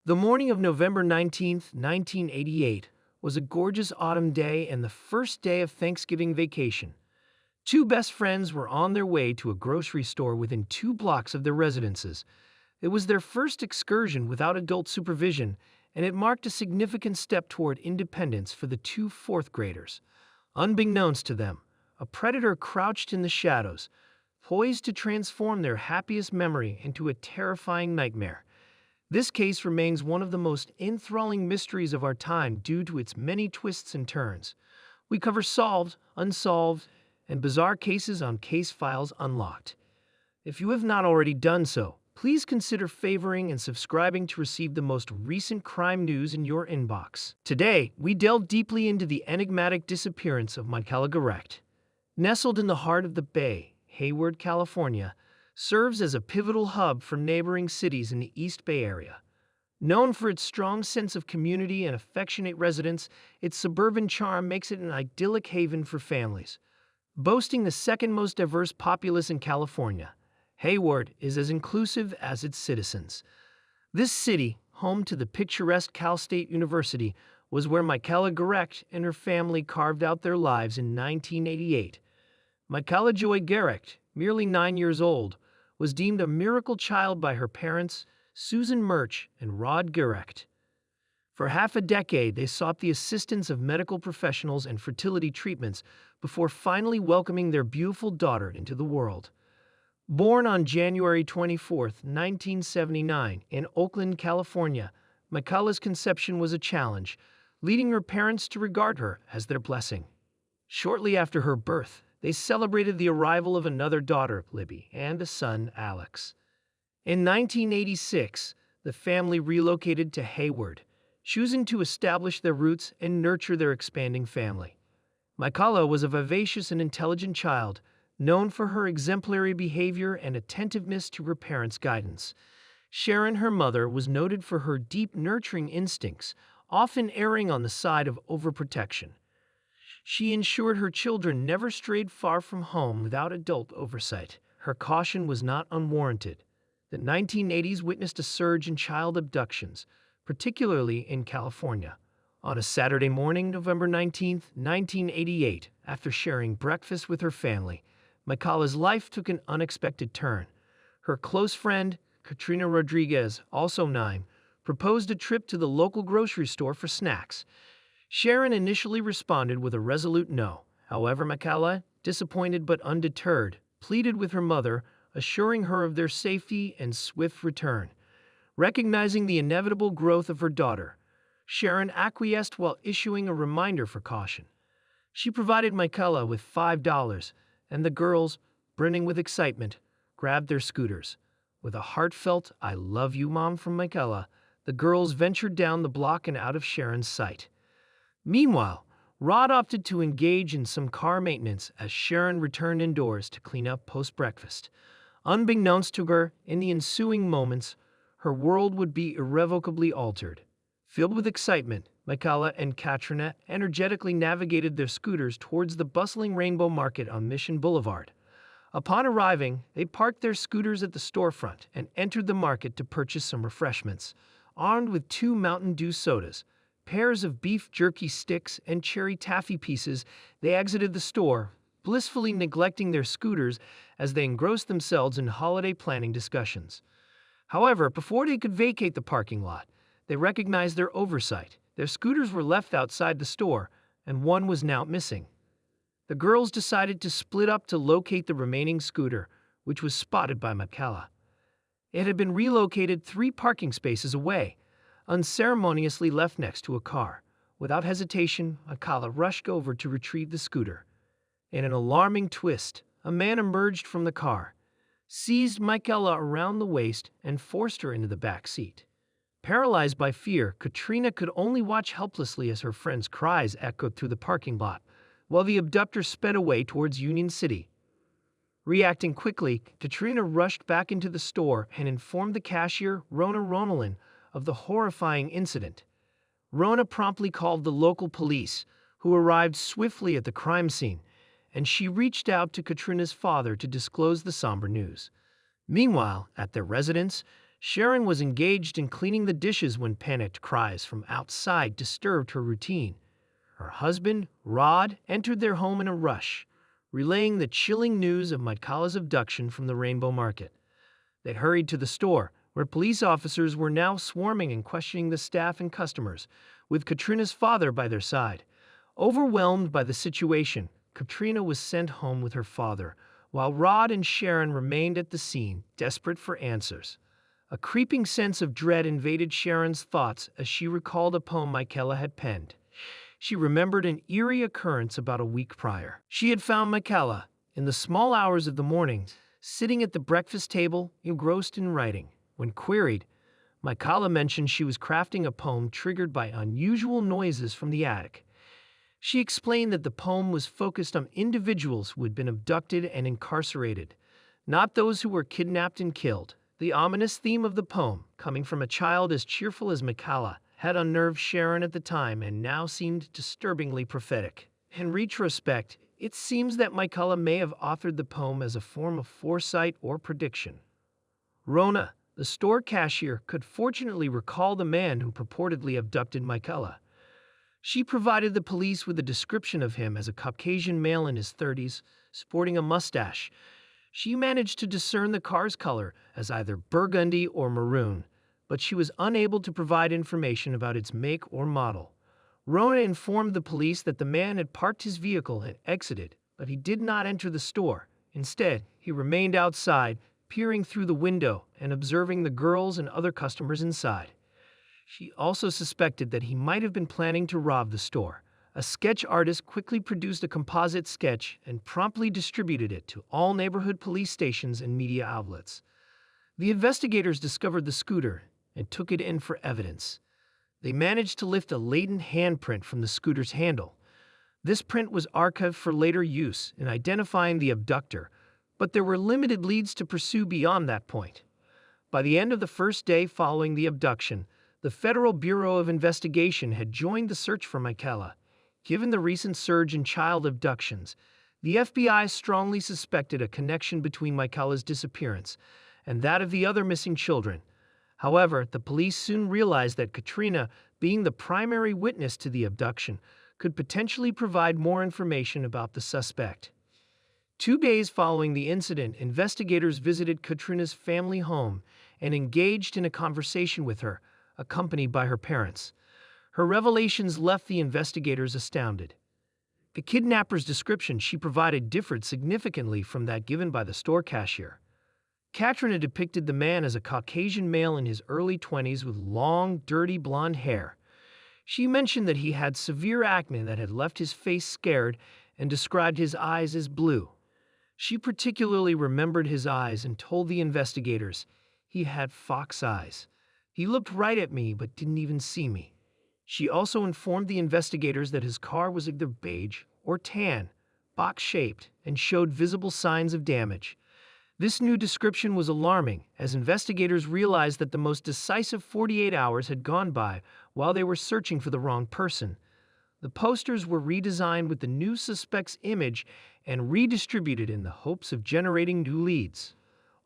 The morning of November 19th, 1988, was a gorgeous autumn day and the first day of Thanksgiving vacation. Two best friends were on their way to a grocery store within 2 blocks of their residences. It was their first excursion without adult supervision, and it marked a significant step toward independence for the two fourth graders. Unbeknownst to them, a predator crouched in the shadows, poised to transform their happiest memory into a terrifying nightmare. This case remains one of the most enthralling mysteries of our time due to its many twists and turns. We cover solved, unsolved, and bizarre cases on Case Files Unlocked. If you have not already done so, please consider favoring and subscribing to receive the most recent crime news in your inbox. Today, we delve deeply into the enigmatic disappearance of Michela. Nestled in the heart of the Bay, Hayward, California, serves as a pivotal hub for neighboring cities in the East Bay Area. Known for its strong sense of community and affectionate residents, its suburban charm makes it an idyllic haven for families. Boasting the second most diverse populace in California, Hayward is as inclusive as its citizens. This city, home to the picturesque Cal State University, was where Michela and her family carved out their lives in 1988. Michela Joy Garrecht, merely 9 years old, was deemed a miracle child by her parents, Susan Murch and Rod Garrecht. For half a decade, they sought the assistance of medical professionals and fertility treatments before finally welcoming their beautiful daughter into the world. Born on January 24, 1979, in Oakland, California, Michela's conception was a challenge, leading her parents to regard her as their blessing. Shortly after her birth, they celebrated the arrival of another daughter, Libby, and a son, Alex. In 1986, the family relocated to Hayward, choosing to establish their roots and nurture their expanding family. Michela was a vivacious and intelligent child, known for her exemplary behavior and attentiveness to her parents' guidance. Sharon, her mother, was noted for her deep nurturing instincts, often erring on the side of overprotection. She ensured her children never strayed far from home without adult oversight. Her caution was not unwarranted. The 1980s witnessed a surge in child abductions, particularly in California. On a Saturday morning, November 19, 1988, after sharing breakfast with her family, Michela's life took an unexpected turn. Her close friend, Katrina Rodriguez, also 9, proposed a trip to the local grocery store for snacks. Sharon initially responded with a resolute no. However, Michela, disappointed but undeterred, pleaded with her mother, assuring her of their safety and swift return. Recognizing the inevitable growth of her daughter, Sharon acquiesced while issuing a reminder for caution. She provided Michela with $5, and the girls, brimming with excitement, grabbed their scooters. With a heartfelt "I love you, Mom" from Michela, the girls ventured down the block and out of Sharon's sight. Meanwhile, Rod opted to engage in some car maintenance as Sharon returned indoors to clean up post-breakfast. Unbeknownst to her, in the ensuing moments, her world would be irrevocably altered. Filled with excitement, Michela and Katrina energetically navigated their scooters towards the bustling Rainbow Market on Mission Boulevard. Upon arriving, they parked their scooters at the storefront and entered the market to purchase some refreshments. Armed with 2 Mountain Dew sodas, pairs of beef jerky sticks, and cherry taffy pieces, they exited the store, blissfully neglecting their scooters as they engrossed themselves in holiday planning discussions. However, before they could vacate the parking lot, they recognized their oversight. Their scooters were left outside the store, and one was now missing. The girls decided to split up to locate the remaining scooter, which was spotted by Michela. It had been relocated 3 parking spaces away, unceremoniously left next to a car. Without hesitation, Michela rushed over to retrieve the scooter. In an alarming twist, a man emerged from the car, seized Michela around the waist, and forced her into the back seat. Paralyzed by fear, Katrina could only watch helplessly as her friend's cries echoed through the parking lot, while the abductor sped away towards Union City. Reacting quickly, Katrina rushed back into the store and informed the cashier, Rona Ronalyn, of the horrifying incident. Rona promptly called the local police, who arrived swiftly at the crime scene, and she reached out to Katrina's father to disclose the somber news. Meanwhile, at their residence, Sharon was engaged in cleaning the dishes when panicked cries from outside disturbed her routine. Her husband, Rod, entered their home in a rush, relaying the chilling news of Michela's abduction from the Rainbow Market. They hurried to the store, where police officers were now swarming and questioning the staff and customers, with Katrina's father by their side. Overwhelmed by the situation, Katrina was sent home with her father, while Rod and Sharon remained at the scene, desperate for answers. A creeping sense of dread invaded Sharon's thoughts as she recalled a poem Michela had penned. She remembered an eerie occurrence about a week prior. She had found Michela, in the small hours of the morning, sitting at the breakfast table, engrossed in writing. When queried, Michela mentioned she was crafting a poem triggered by unusual noises from the attic. She explained that the poem was focused on individuals who had been abducted and incarcerated, not those who were kidnapped and killed. The ominous theme of the poem, coming from a child as cheerful as Michela, had unnerved Sharon at the time and now seemed disturbingly prophetic. In retrospect, it seems that Michela may have authored the poem as a form of foresight or prediction. Rona, the store cashier, could fortunately recall the man who purportedly abducted Michela. She provided the police with a description of him as a Caucasian male in his 30s, sporting a mustache. She managed to discern the car's color as either burgundy or maroon, but she was unable to provide information about its make or model. Rona informed the police that the man had parked his vehicle and exited, but he did not enter the store. Instead, he remained outside, peering through the window and observing the girls and other customers inside. She also suspected that he might have been planning to rob the store. A sketch artist quickly produced a composite sketch and promptly distributed it to all neighborhood police stations and media outlets. The investigators discovered the scooter and took it in for evidence. They managed to lift a latent handprint from the scooter's handle. This print was archived for later use in identifying the abductor, but there were limited leads to pursue beyond that point. By the end of the first day following the abduction, the Federal Bureau of Investigation had joined the search for Michela. Given the recent surge in child abductions, the FBI strongly suspected a connection between Michela's disappearance and that of the other missing children. However, the police soon realized that Katrina, being the primary witness to the abduction, could potentially provide more information about the suspect. 2 days following the incident, investigators visited Katrina's family home and engaged in a conversation with her, accompanied by her parents. Her revelations left the investigators astounded. The kidnapper's description she provided differed significantly from that given by the store cashier. Katrina depicted the man as a Caucasian male in his early 20s with long, dirty blonde hair. She mentioned that he had severe acne that had left his face scared and described his eyes as blue. She particularly remembered his eyes and told the investigators he had fox eyes. He looked right at me but didn't even see me. She also informed the investigators that his car was either beige or tan, box-shaped, and showed visible signs of damage. This new description was alarming, as investigators realized that the most decisive 48 hours had gone by while they were searching for the wrong person. The posters were redesigned with the new suspect's image and redistributed in the hopes of generating new leads.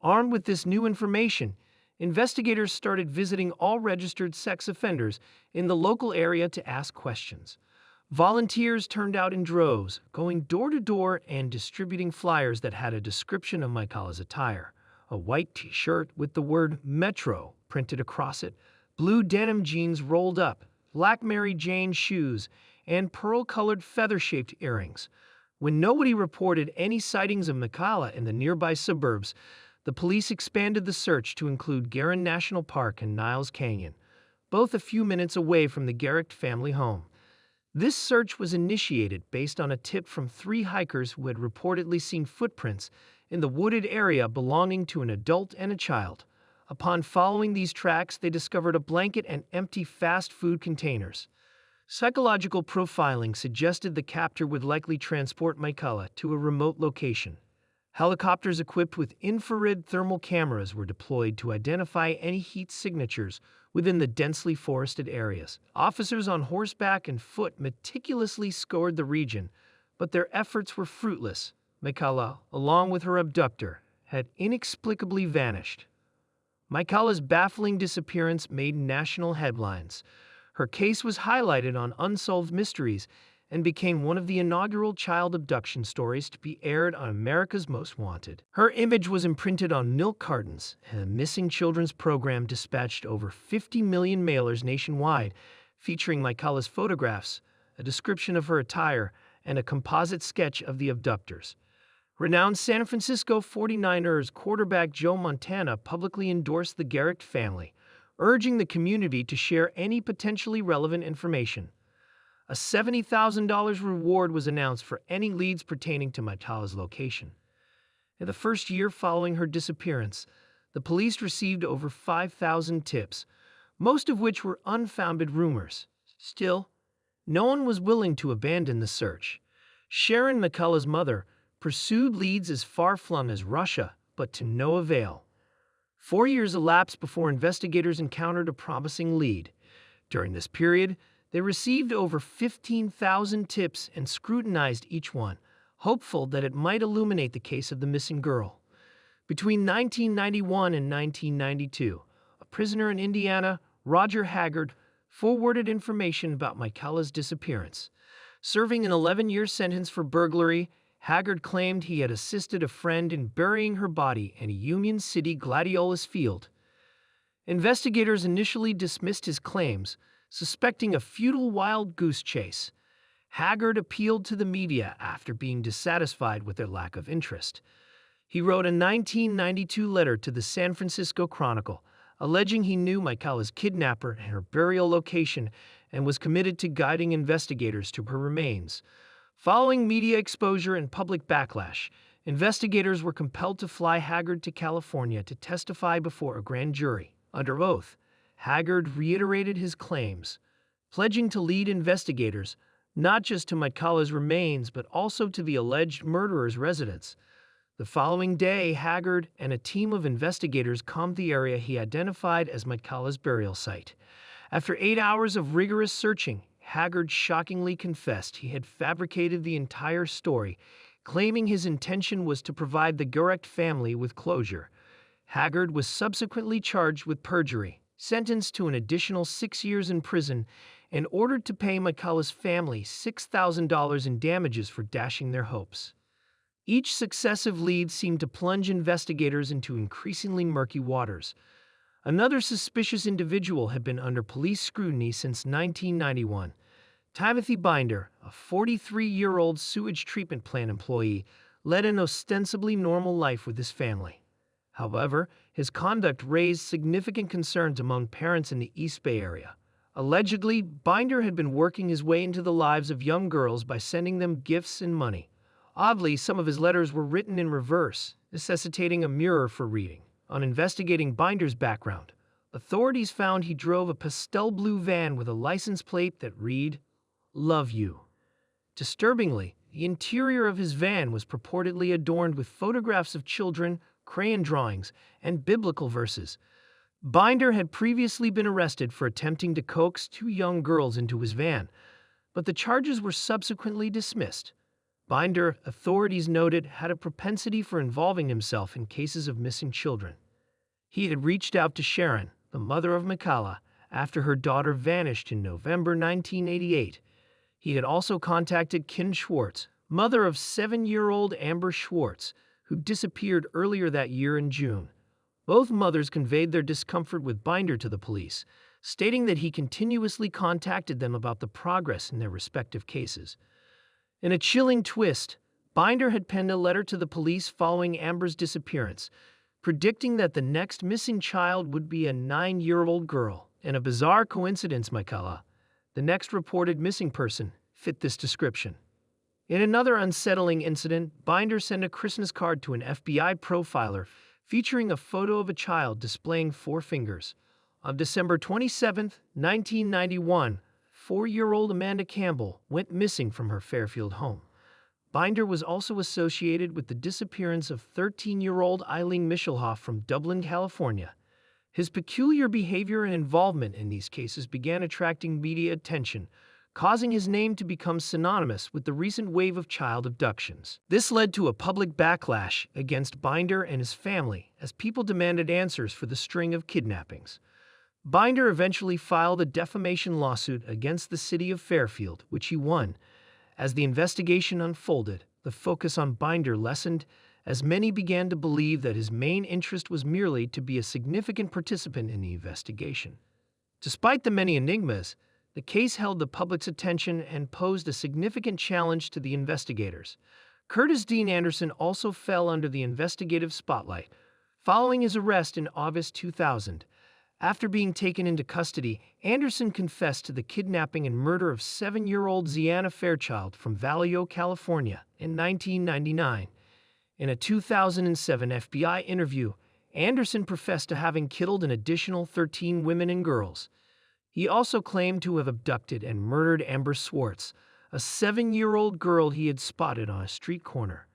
Armed with this new information, investigators started visiting all registered sex offenders in the local area to ask questions. Volunteers turned out in droves, going door to door and distributing flyers that had a description of Michela's attire: a white t-shirt with the word Metro printed across it, blue denim jeans rolled up, black Mary Jane shoes, and pearl-colored feather-shaped earrings. When nobody reported any sightings of Michela in the nearby suburbs, the police expanded the search to include Garin National Park and Niles Canyon, both a few minutes away from the Garrick family home. This search was initiated based on a tip from 3 hikers who had reportedly seen footprints in the wooded area belonging to an adult and a child. Upon following these tracks, they discovered a blanket and empty fast food containers. Psychological profiling suggested the captor would likely transport Michela to a remote location. Helicopters equipped with infrared thermal cameras were deployed to identify any heat signatures within the densely forested areas. Officers on horseback and foot meticulously scoured the region, but their efforts were fruitless. Michela, along with her abductor, had inexplicably vanished. Michela's baffling disappearance made national headlines. Her case was highlighted on Unsolved Mysteries and became one of the inaugural child abduction stories to be aired on America's Most Wanted. Her image was imprinted on milk cartons, and a missing children's program dispatched over 50 million mailers nationwide, featuring Michela's photographs, a description of her attire, and a composite sketch of the abductors. Renowned San Francisco 49ers quarterback Joe Montana publicly endorsed the Garrick family, urging the community to share any potentially relevant information. A $70,000 reward was announced for any leads pertaining to Michela's location. In the first year following her disappearance, the police received over 5,000 tips, most of which were unfounded rumors. Still, no one was willing to abandon the search. Sharon, Michela's mother, pursued leads as far-flung as Russia, but to no avail. 4 years elapsed before investigators encountered a promising lead. During this period, they received over 15,000 tips and scrutinized each one, hopeful that it might illuminate the case of the missing girl. Between 1991 and 1992, a prisoner in Indiana, Roger Haggard, forwarded information about Michela's disappearance. Serving an 11-year sentence for burglary, Haggard claimed he had assisted a friend in burying her body in a Union City gladiolus field. Investigators initially dismissed his claims, suspecting a futile wild goose chase. Haggard appealed to the media after being dissatisfied with their lack of interest. He wrote a 1992 letter to the San Francisco Chronicle, alleging he knew Michela's kidnapper and her burial location and was committed to guiding investigators to her remains. Following media exposure and public backlash, investigators were compelled to fly Haggard to California to testify before a grand jury. Under oath, Haggard reiterated his claims, pledging to lead investigators not just to Michela's remains but also to the alleged murderer's residence. The following day, Haggard and a team of investigators combed the area he identified as Michela's burial site. After 8 hours of rigorous searching, Haggard shockingly confessed he had fabricated the entire story, claiming his intention was to provide the Garrick family with closure. Haggard was subsequently charged with perjury, sentenced to an additional 6 years in prison, and ordered to pay Michela's family $6,000 in damages for dashing their hopes. Each successive lead seemed to plunge investigators into increasingly murky waters. Another suspicious individual had been under police scrutiny since 1991. Timothy Binder, a 43-year-old sewage treatment plant employee, led an ostensibly normal life with his family. However, his conduct raised significant concerns among parents in the East Bay area. Allegedly, Binder had been working his way into the lives of young girls by sending them gifts and money. Oddly, some of his letters were written in reverse, necessitating a mirror for reading. On investigating Binder's background, authorities found he drove a pastel blue van with a license plate that read, "Love You." Disturbingly, the interior of his van was purportedly adorned with photographs of children, crayon drawings, and biblical verses. Binder had previously been arrested for attempting to coax 2 young girls into his van, but the charges were subsequently dismissed. Binder, authorities noted, had a propensity for involving himself in cases of missing children. He had reached out to Sharon, the mother of Michela, after her daughter vanished in November 1988. He had also contacted Kim Schwartz, mother of 7-year-old Amber Schwartz, who disappeared earlier that year in June. Both mothers conveyed their discomfort with Binder to the police, stating that he continuously contacted them about the progress in their respective cases. In a chilling twist, Binder had penned a letter to the police following Amber's disappearance, predicting that the next missing child would be a 9-year-old girl. In a bizarre coincidence, Michela, the next reported missing person, fit this description. In another unsettling incident, Binder sent a Christmas card to an FBI profiler featuring a photo of a child displaying 4 fingers. On December 27, 1991, 4-year-old Amanda Campbell went missing from her Fairfield home. Binder was also associated with the disappearance of 13-year-old Eileen Michela from Dublin, California. His peculiar behavior and involvement in these cases began attracting media attention, causing his name to become synonymous with the recent wave of child abductions. This led to a public backlash against Binder and his family as people demanded answers for the string of kidnappings. Binder eventually filed a defamation lawsuit against the city of Fairfield, which he won. As the investigation unfolded, the focus on Binder lessened as many began to believe that his main interest was merely to be a significant participant in the investigation. Despite the many enigmas, the case held the public's attention and posed a significant challenge to the investigators. Curtis Dean Anderson also fell under the investigative spotlight. Following his arrest in August 2000, after being taken into custody, Anderson confessed to the kidnapping and murder of 7-year-old Ziana Fairchild from Vallejo, California, in 1999. In a 2007 FBI interview, Anderson professed to having killed an additional 13 women and girls. He also claimed to have abducted and murdered Amber Swartz, a 7-year-old girl he had spotted on a street corner.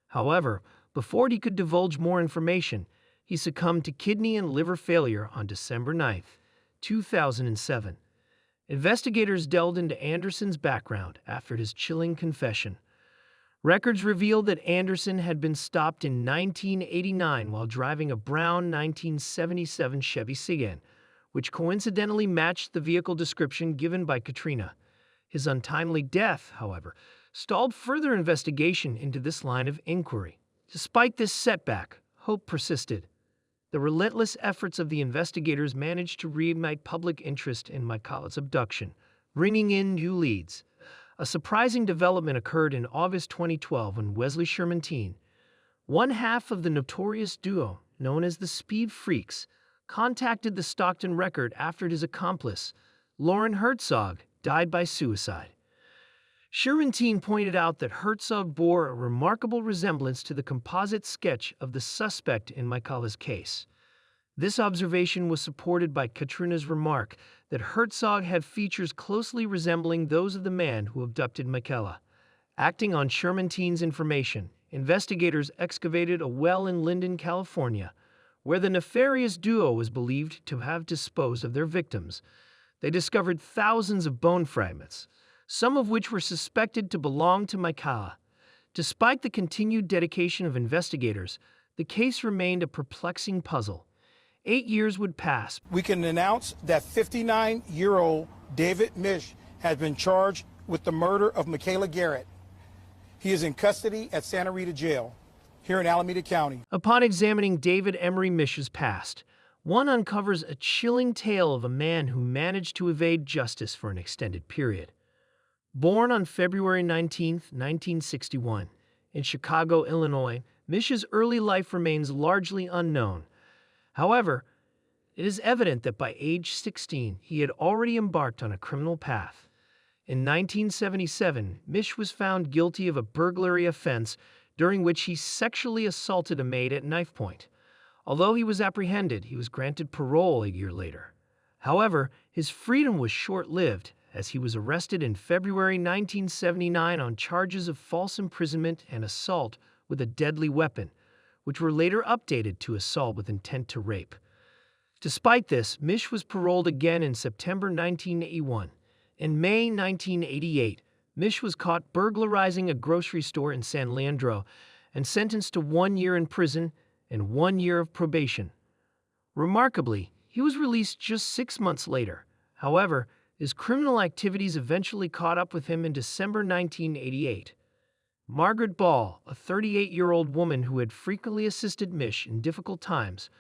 However, before he could divulge more information, he succumbed to kidney and liver failure on December 9, 2007. Investigators delved into Anderson's background after his chilling confession. Records revealed that Anderson had been stopped in 1989 while driving a brown 1977 Chevy Sedan, which coincidentally matched the vehicle description given by Katrina. His untimely death, however, stalled further investigation into this line of inquiry. Despite this setback, hope persisted. The relentless efforts of the investigators managed to reignite public interest in Michela's abduction, bringing in new leads. A surprising development occurred in August 2012 when Wesley Sherman, one half of the notorious duo known as the Speed Freaks, contacted the Stockton Record after his accomplice, Lauren Herzog, died by suicide. Sherman pointed out that Herzog bore a remarkable resemblance to the composite sketch of the suspect in Michela's case. This observation was supported by Katrina's remark that Herzog had features closely resembling those of the man who abducted Michela. Acting on Sherman's information, investigators excavated a well in Linden, California, where the nefarious duo was believed to have disposed of their victims. They discovered thousands of bone fragments, some of which were suspected to belong to Michela. Despite the continued dedication of investigators, the case remained a perplexing puzzle. 8 years would pass. We can announce that 59-year-old David Mish has been charged with the murder of Michela Garrett. He is in custody at Santa Rita Jail, here in Alameda County. Upon examining David Emery Mish's past, one uncovers a chilling tale of a man who managed to evade justice for an extended period. Born on February 19, 1961, in Chicago, Illinois, Mish's early life remains largely unknown. However, it is evident that by age 16, he had already embarked on a criminal path. In 1977, Mish was found guilty of a burglary offense during which he sexually assaulted a maid at knife point. Although he was apprehended, he was granted parole a year later. However, his freedom was short-lived, as he was arrested in February 1979 on charges of false imprisonment and assault with a deadly weapon, which were later updated to assault with intent to rape. Despite this, Mish was paroled again in September 1981. In May 1988, Mish was caught burglarizing a grocery store in San Leandro and sentenced to 1 year in prison and 1 year of probation. Remarkably, he was released just 6 months later. However, his criminal activities eventually caught up with him in December 1988. Margaret Ball, a 38-year-old woman who had frequently assisted Mish in difficult times,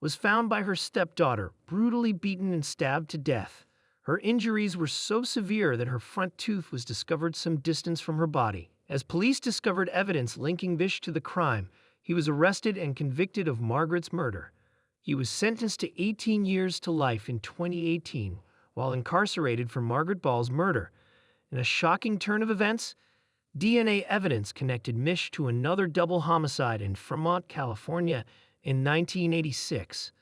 was found by her stepdaughter, brutally beaten and stabbed to death. Her injuries were so severe that her front tooth was discovered some distance from her body. As police discovered evidence linking Mish to the crime, he was arrested and convicted of Margaret's murder. He was sentenced to 18 years to life in 2018, while incarcerated for Margaret Ball's murder. In a shocking turn of events, DNA evidence connected Mish to another double homicide in Fremont, California in 1986.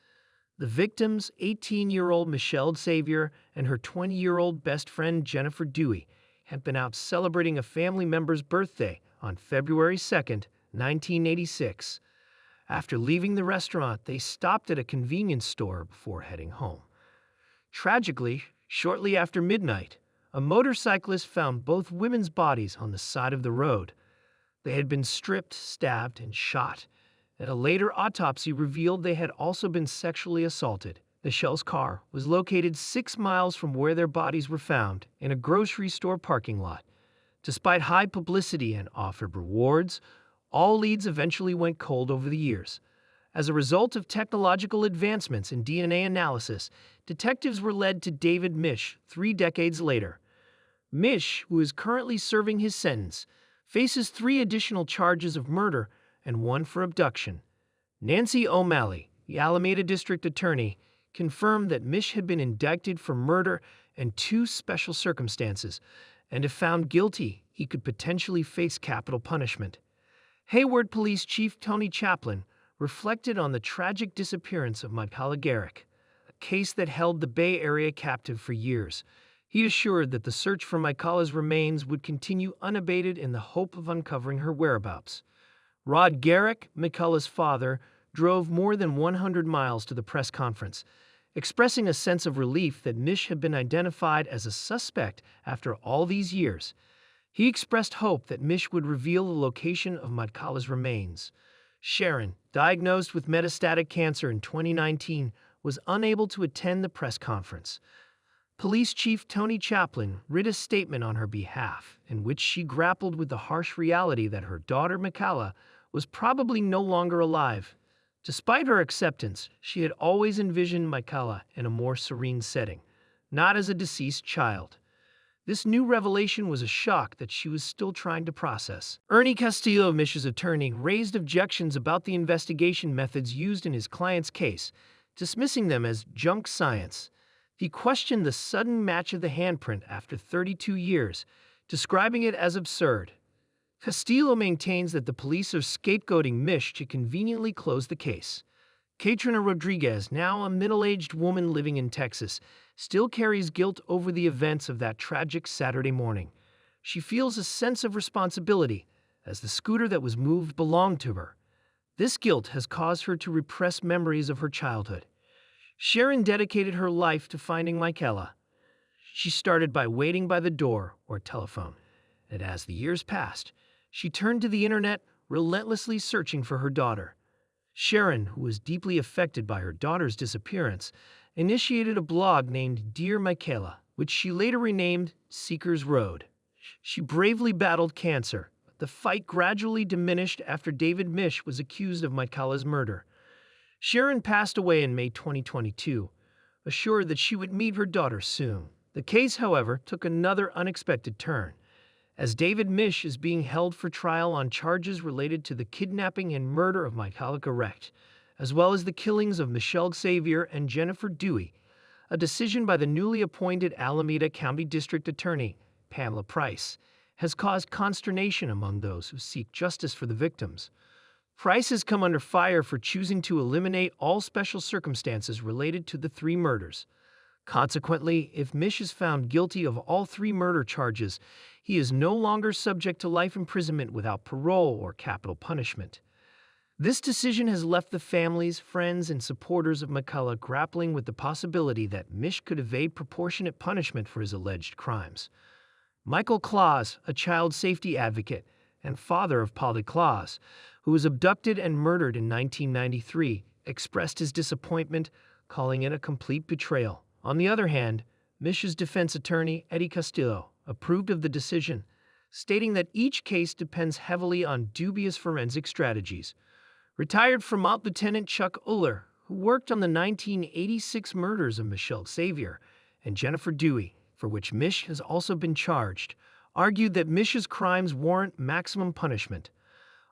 The victims, 18-year-old Michelle Xavier and her 20-year-old best friend Jennifer Dewey, had been out celebrating a family member's birthday on February 2, 1986. After leaving the restaurant, they stopped at a convenience store before heading home. Tragically, shortly after midnight, a motorcyclist found both women's bodies on the side of the road. They had been stripped, stabbed, and shot, and a later autopsy revealed they had also been sexually assaulted. Michelle's car was located 6 miles from where their bodies were found, in a grocery store parking lot. Despite high publicity and offered rewards, all leads eventually went cold over the years. As a result of technological advancements in DNA analysis, detectives were led to David Misch 3 decades later. Misch, who is currently serving his sentence, faces 3 additional charges of murder and 1 for abduction. Nancy O'Malley, the Alameda District Attorney, confirmed that Misch had been indicted for murder and 2 special circumstances, and if found guilty, he could potentially face capital punishment. Hayward Police Chief Tony Chaplin reflected on the tragic disappearance of Michela Garrick, a case that held the Bay Area captive for years. He assured that the search for Michela's remains would continue unabated in the hope of uncovering her whereabouts. Rod Garrick, Michela's father, drove more than 100 miles to the press conference, expressing a sense of relief that Misch had been identified as a suspect after all these years. He expressed hope that Misch would reveal the location of Michela's remains. Sharon, diagnosed with metastatic cancer in 2019, was unable to attend the press conference. Police Chief Tony Chaplin read a statement on her behalf in which she grappled with the harsh reality that her daughter Michela was probably no longer alive. Despite her acceptance, she had always envisioned Michela in a more serene setting, not as a deceased child. This new revelation was a shock that she was still trying to process. Ernie Castillo, Misch's attorney, raised objections about the investigation methods used in his client's case, dismissing them as junk science. He questioned the sudden match of the handprint after 32 years, describing it as absurd. Castillo maintains that the police are scapegoating Misch to conveniently close the case. Katrina Rodriguez, now a middle-aged woman living in Texas, still carries guilt over the events of that tragic Saturday morning. She feels a sense of responsibility, as the scooter that was moved belonged to her. This guilt has caused her to repress memories of her childhood. Sharon dedicated her life to finding Michela. She started by waiting by the door or telephone, and as the years passed, she turned to the internet, relentlessly searching for her daughter. Sharon, who was deeply affected by her daughter's disappearance, initiated a blog named Dear Michela, which she later renamed Seeker's Road. She bravely battled cancer, but the fight gradually diminished after David Misch was accused of Michela's murder. Sharon passed away in May 2022, assured that she would meet her daughter soon. The case, however, took another unexpected turn, as David Misch is being held for trial on charges related to the kidnapping and murder of Michela Garrick, as well as the killings of Michelle Xavier and Jennifer Dewey. A decision by the newly appointed Alameda County District Attorney, Pamela Price, has caused consternation among those who seek justice for the victims. Price has come under fire for choosing to eliminate all special circumstances related to the 3 murders. Consequently, if Misch is found guilty of all 3 murder charges, he is no longer subject to life imprisonment without parole or capital punishment. This decision has left the families, friends, and supporters of Michela grappling with the possibility that Misch could evade proportionate punishment for his alleged crimes. Michael Claus, a child safety advocate and father of Polly Claus, who was abducted and murdered in 1993, expressed his disappointment, calling it a complete betrayal. On the other hand, Misch's defense attorney, Eddie Castillo, approved of the decision, stating that each case depends heavily on dubious forensic strategies. Retired Vermont Lieutenant Chuck Uller, who worked on the 1986 murders of Michelle Xavier and Jennifer Dewey, for which Misch has also been charged, argued that Misch's crimes warrant maximum punishment.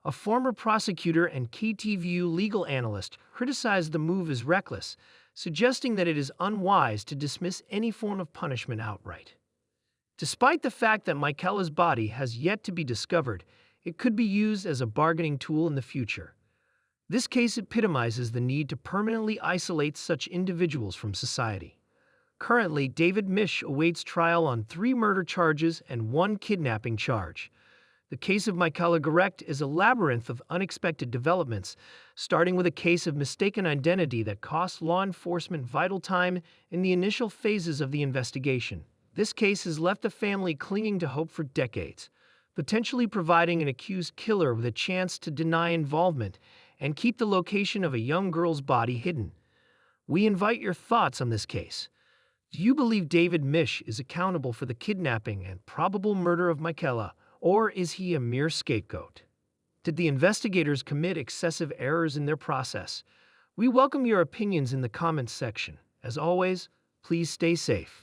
A former prosecutor and KTVU legal analyst criticized the move as reckless, suggesting that it is unwise to dismiss any form of punishment outright. Despite the fact that Michela's body has yet to be discovered, it could be used as a bargaining tool in the future. This case epitomizes the need to permanently isolate such individuals from society. Currently, David Misch awaits trial on 3 murder charges and 1 kidnapping charge. The case of Michela Garrick is a labyrinth of unexpected developments, starting with a case of mistaken identity that cost law enforcement vital time in the initial phases of the investigation. This case has left the family clinging to hope for decades, potentially providing an accused killer with a chance to deny involvement and keep the location of a young girl's body hidden. We invite your thoughts on this case. Do you believe David Mish is accountable for the kidnapping and probable murder of Michela, or is he a mere scapegoat? Did the investigators commit excessive errors in their process? We welcome your opinions in the comments section. As always, please stay safe.